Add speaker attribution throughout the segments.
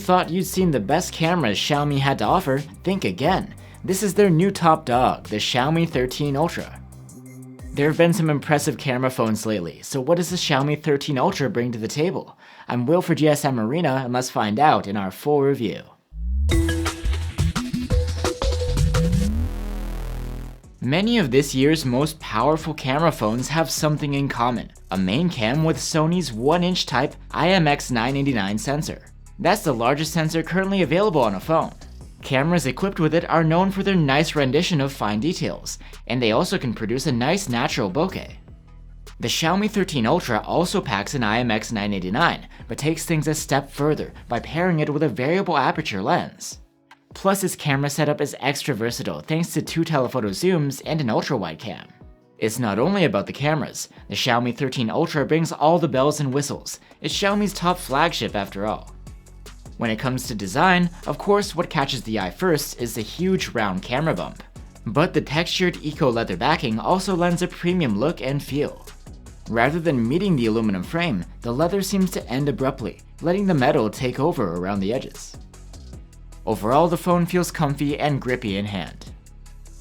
Speaker 1: thought you'd seen the best cameras Xiaomi had to offer, think again. This is their new top dog, the Xiaomi 13 Ultra. There have been some impressive camera phones lately, so what does the Xiaomi 13 Ultra bring to the table? I'm Will for GSM Arena, and let's find out in our full review. Many of this year's most powerful camera phones have something in common, a main cam with Sony's 1-inch type IMX989 sensor. That's the largest sensor currently available on a phone. Cameras equipped with it are known for their nice rendition of fine details, and they also can produce a nice natural bokeh. The Xiaomi 13 Ultra also packs an IMX989, but takes things a step further by pairing it with a variable aperture lens. Plus, its camera setup is extra versatile thanks to 2 telephoto zooms and an ultra-wide cam. It's not only about the cameras, the Xiaomi 13 Ultra brings all the bells and whistles. It's Xiaomi's top flagship after all. When it comes to design, of course what catches the eye first is the huge round camera bump. But the textured eco-leather backing also lends a premium look and feel. Rather than meeting the aluminum frame, the leather seems to end abruptly, letting the metal take over around the edges. Overall, the phone feels comfy and grippy in hand.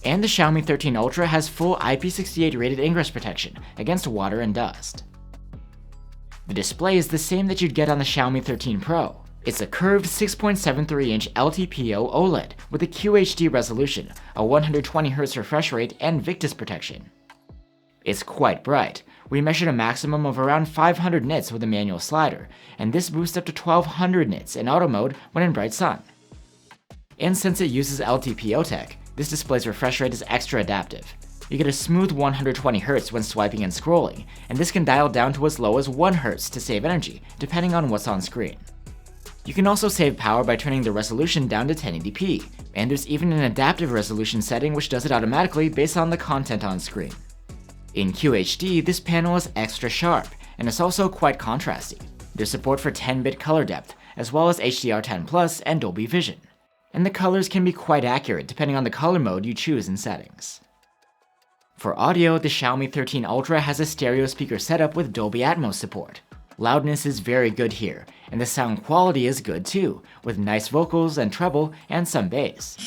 Speaker 1: And the Xiaomi 13 Ultra has full IP68 rated ingress protection against water and dust. The display is the same that you'd get on the Xiaomi 13 Pro. It's a curved 6.73-inch LTPO OLED with a QHD resolution, a 120Hz refresh rate, and Victus protection. It's quite bright. We measured a maximum of around 500 nits with a manual slider, and this boosts up to 1200 nits in auto mode when in bright sun. And since it uses LTPO tech, this display's refresh rate is extra adaptive. You get a smooth 120Hz when swiping and scrolling, and this can dial down to as low as 1Hz to save energy, depending on what's on screen. You can also save power by turning the resolution down to 1080p, and there's even an adaptive resolution setting which does it automatically based on the content on screen. In QHD, this panel is extra sharp, and it's also quite contrasty. There's support for 10-bit color depth, as well as HDR10+ and Dolby Vision. And the colors can be quite accurate depending on the color mode you choose in settings. For audio, the Xiaomi 13 Ultra has a stereo speaker setup with Dolby Atmos support. Loudness is very good here, and the sound quality is good too, with nice vocals and treble and some bass.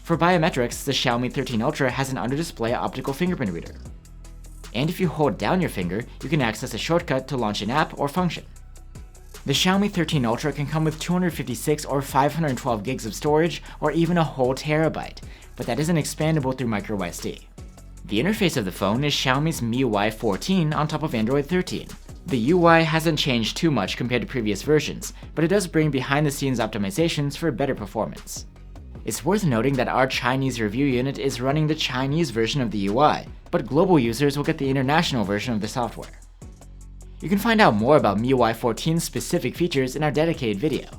Speaker 1: For biometrics, the Xiaomi 13 Ultra has an under-display optical fingerprint reader. And if you hold down your finger, you can access a shortcut to launch an app or function. The Xiaomi 13 Ultra can come with 256 or 512 gigs of storage, or even a whole terabyte, but that isn't expandable through microSD. The interface of the phone is Xiaomi's MIUI 14 on top of Android 13. The UI hasn't changed too much compared to previous versions, but it does bring behind-the-scenes optimizations for better performance. It's worth noting that our Chinese review unit is running the Chinese version of the UI, but global users will get the international version of the software. You can find out more about MIUI 14's specific features in our dedicated video.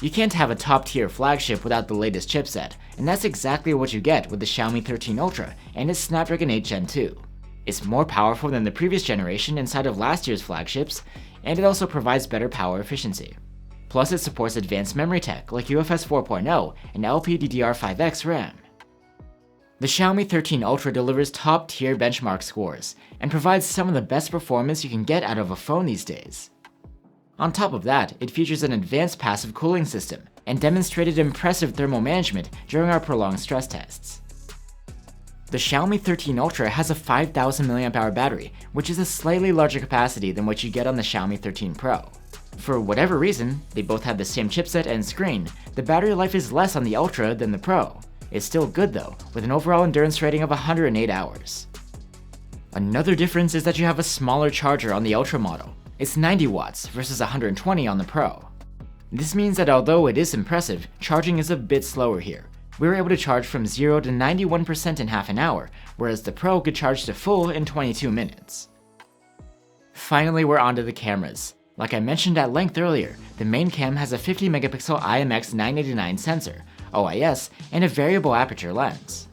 Speaker 1: You can't have a top-tier flagship without the latest chipset, and that's exactly what you get with the Xiaomi 13 Ultra and its Snapdragon 8 Gen 2. It's more powerful than the previous generation inside of last year's flagships, and it also provides better power efficiency. Plus, it supports advanced memory tech like UFS 4.0 and LPDDR5X RAM. The Xiaomi 13 Ultra delivers top-tier benchmark scores and provides some of the best performance you can get out of a phone these days. On top of that, it features an advanced passive cooling system and demonstrated impressive thermal management during our prolonged stress tests. The Xiaomi 13 Ultra has a 5000 mAh battery, which is a slightly larger capacity than what you get on the Xiaomi 13 Pro. For whatever reason, they both have the same chipset and screen, the battery life is less on the Ultra than the Pro. It's still good though, with an overall endurance rating of 108 hours. Another difference is that you have a smaller charger on the Ultra model. It's 90 watts versus 120 on the Pro. This means that although it is impressive, charging is a bit slower here. We were able to charge from 0 to 91% in half an hour, whereas the Pro could charge to full in 22 minutes. Finally, we're onto the cameras. Like I mentioned at length earlier, the main cam has a 50-megapixel IMX989 sensor, OIS, and a variable aperture lens.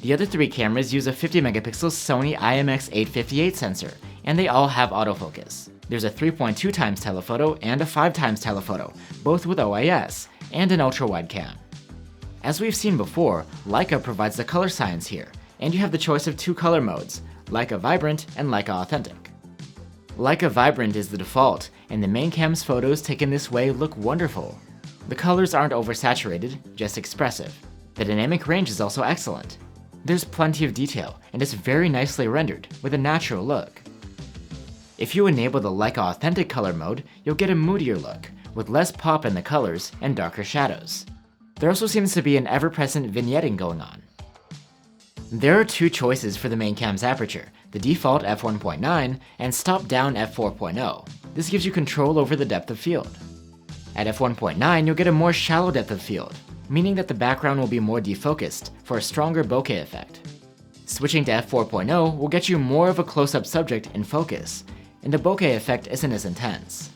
Speaker 1: The other 3 cameras use a 50-megapixel Sony IMX858 sensor, and they all have autofocus. There's a 3.2 times telephoto and a 5 times telephoto, both with OIS, and an ultra-wide cam. As we've seen before, Leica provides the color science here, And you have the choice of two color modes, Leica Vibrant and Leica Authentic. Leica Vibrant is the default, and the main cam's photos taken this way look wonderful. The colors aren't oversaturated, just expressive. The dynamic range is also excellent. There's plenty of detail, and it's very nicely rendered, with a natural look. If you enable the Leica Authentic color mode, you'll get a moodier look, with less pop in the colors and darker shadows. There also seems to be an ever-present vignetting going on. There are two choices for the main cam's aperture, the default f1.9 and stop-down f4.0. This gives you control over the depth of field. At f1.9, you'll get a more shallow depth of field, meaning that the background will be more defocused for a stronger bokeh effect. Switching to f4.0 will get you more of a close-up subject in focus, and the bokeh effect isn't as intense.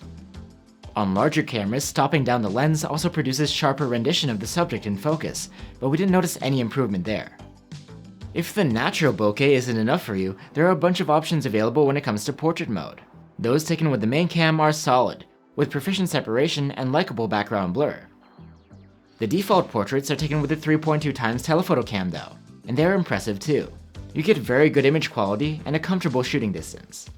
Speaker 1: On larger cameras, stopping down the lens also produces sharper rendition of the subject in focus, but we didn't notice any improvement there. If the natural bokeh isn't enough for you, there are a bunch of options available when it comes to portrait mode. Those taken with the main cam are solid, with proficient separation and likable background blur. The default portraits are taken with the 3.2x telephoto cam though, and they're impressive too. You get very good image quality and a comfortable shooting distance.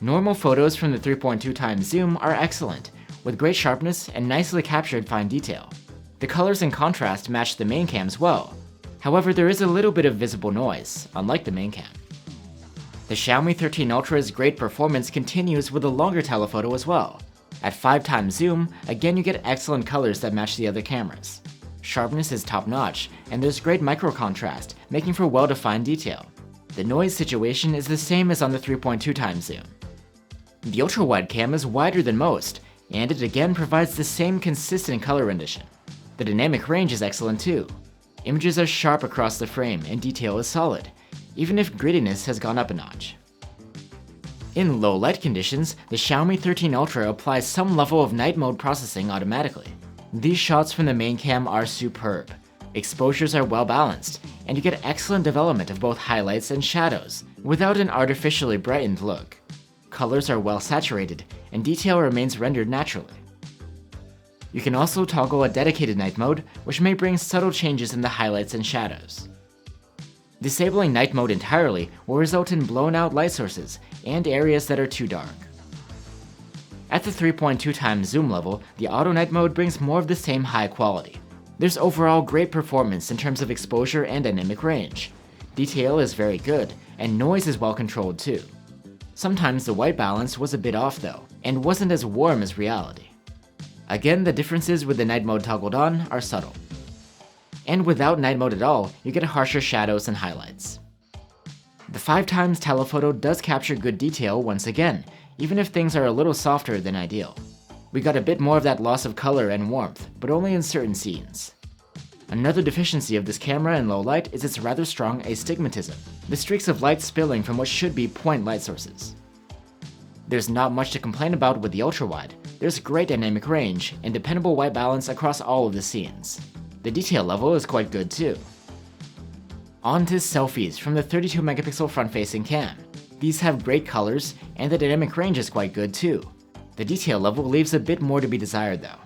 Speaker 1: Normal photos from the 3.2x zoom are excellent, with great sharpness and nicely captured fine detail. The colors and contrast match the main cam's well. However, there is a little bit of visible noise, unlike the main cam. The Xiaomi 13 Ultra's great performance continues with a longer telephoto as well. At 5x zoom, again you get excellent colors that match the other cameras. Sharpness is top-notch, and there's great micro contrast, making for well-defined detail. The noise situation is the same as on the 3.2x zoom. The ultra-wide cam is wider than most, and it again provides the same consistent color rendition. The dynamic range is excellent too. Images are sharp across the frame and detail is solid, even if grittiness has gone up a notch. In low light conditions, the Xiaomi 13 Ultra applies some level of night mode processing automatically. These shots from the main cam are superb. Exposures are well balanced, and you get excellent development of both highlights and shadows, without an artificially brightened look. Colors are well saturated, and detail remains rendered naturally. You can also toggle a dedicated night mode, which may bring subtle changes in the highlights and shadows. Disabling night mode entirely will result in blown out light sources and areas that are too dark. At the 3.2x zoom level, the auto night mode brings more of the same high quality. There's overall great performance in terms of exposure and dynamic range. Detail is very good, and noise is well controlled too. Sometimes the white balance was a bit off though, and wasn't as warm as reality. Again, the differences with the night mode toggled on are subtle. And without night mode at all, you get harsher shadows and highlights. The 5x telephoto does capture good detail once again, even if things are a little softer than ideal. We got a bit more of that loss of color and warmth, but only in certain scenes. Another deficiency of this camera in low light is its rather strong astigmatism, the streaks of light spilling from what should be point light sources. There's not much to complain about with the ultra-wide. There's great dynamic range and dependable white balance across all of the scenes. The detail level is quite good too. On to selfies from the 32-megapixel front-facing cam. These have great colors, and the dynamic range is quite good too. The detail level leaves a bit more to be desired though.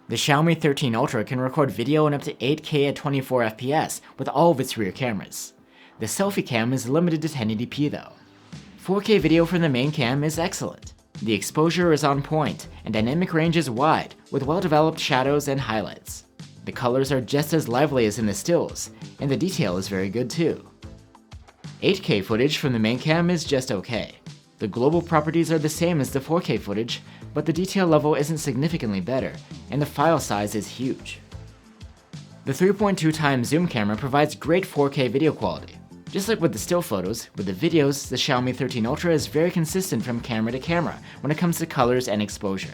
Speaker 1: The Xiaomi 13 Ultra can record video in up to 8K at 24 FPS with all of its rear cameras. The selfie cam is limited to 1080p though. 4K video from the main cam is excellent. The exposure is on point, and dynamic range is wide, with well-developed shadows and highlights. The colors are just as lively as in the stills, and the detail is very good too. 8K footage from the main cam is just okay. The global properties are the same as the 4K footage, but the detail level isn't significantly better, and the file size is huge. The 3.2x zoom camera provides great 4K video quality. Just like with the still photos, with the videos, the Xiaomi 13 Ultra is very consistent from camera to camera when it comes to colors and exposure.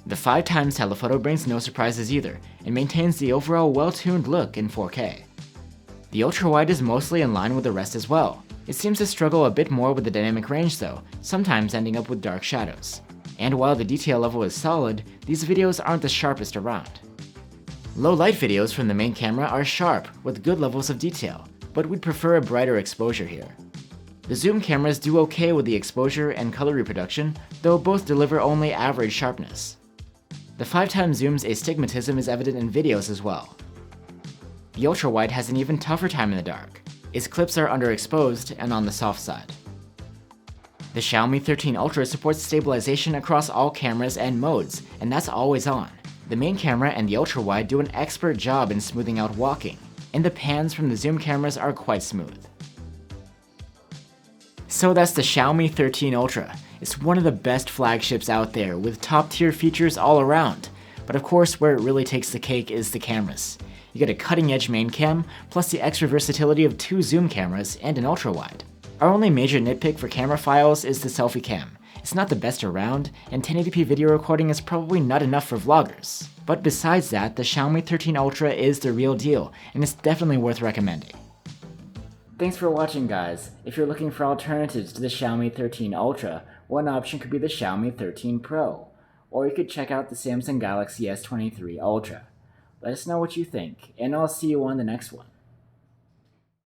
Speaker 1: The 5x telephoto brings no surprises either, and maintains the overall well-tuned look in 4K. The ultra-wide is mostly in line with the rest as well. It seems to struggle a bit more with the dynamic range though, sometimes ending up with dark shadows. And while the detail level is solid, these videos aren't the sharpest around. Low-light videos from the main camera are sharp, with good levels of detail, but we'd prefer a brighter exposure here. The zoom cameras do okay with the exposure and color reproduction, though both deliver only average sharpness. The 5x zoom's astigmatism is evident in videos as well. The ultra-wide has an even tougher time in the dark. Its clips are underexposed and on the soft side. The Xiaomi 13 Ultra supports stabilization across all cameras and modes, and that's always on. The main camera and the ultra-wide do an expert job in smoothing out walking, and the pans from the zoom cameras are quite smooth. So that's the Xiaomi 13 Ultra. It's one of the best flagships out there with top-tier features all around. But of course, where it really takes the cake is the cameras. You get a cutting-edge main cam, plus the extra versatility of 2 zoom cameras and an ultra-wide. Our only major nitpick for camera files is the selfie cam. It's not the best around, and 1080p video recording is probably not enough for vloggers. But besides that, the Xiaomi 13 Ultra is the real deal, and it's definitely worth recommending. Thanks for watching, guys. If you're looking for alternatives to the Xiaomi 13 Ultra, one option could be the Xiaomi 13 Pro, or you could check out the Samsung Galaxy S23 Ultra. Let us know what you think, and I'll see you on the next one.